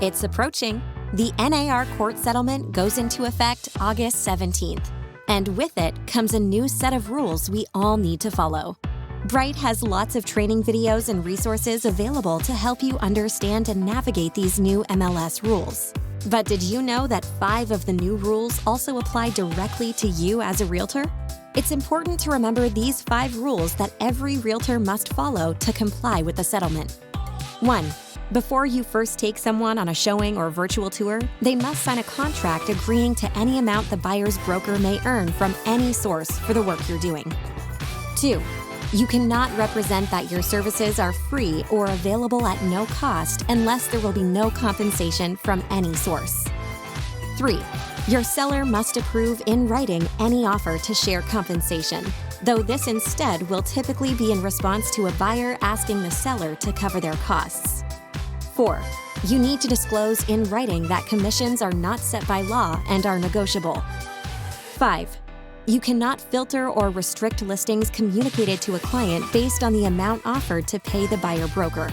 It's approaching. The NAR court settlement goes into effect August 17th. And with it comes a new set of rules we all need to follow. Bright has lots of training videos and resources available to help you understand and navigate these new MLS rules. But did you know that 5 of the new rules also apply directly to you as a realtor? It's important to remember these 5 rules that every realtor must follow to comply with the settlement. 1. Before you first take someone on a showing or virtual tour, they must sign a contract agreeing to any amount the buyer's broker may earn from any source for the work you're doing. 2. You cannot represent that your services are free or available at no cost unless there will be no compensation from any source. 3. Your seller must approve in writing any offer to share compensation, though this instead will typically be in response to a buyer asking the seller to cover their costs. 4. You need to disclose in writing that commissions are not set by law and are negotiable. 5. You cannot filter or restrict listings communicated to a client based on the amount offered to pay the buyer broker.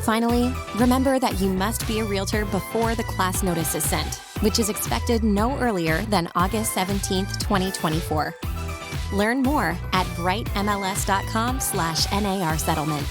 Finally, remember that you must be a realtor before the class notice is sent, which is expected no earlier than August 17, 2024. Learn more at brightmls.com/NAR settlement.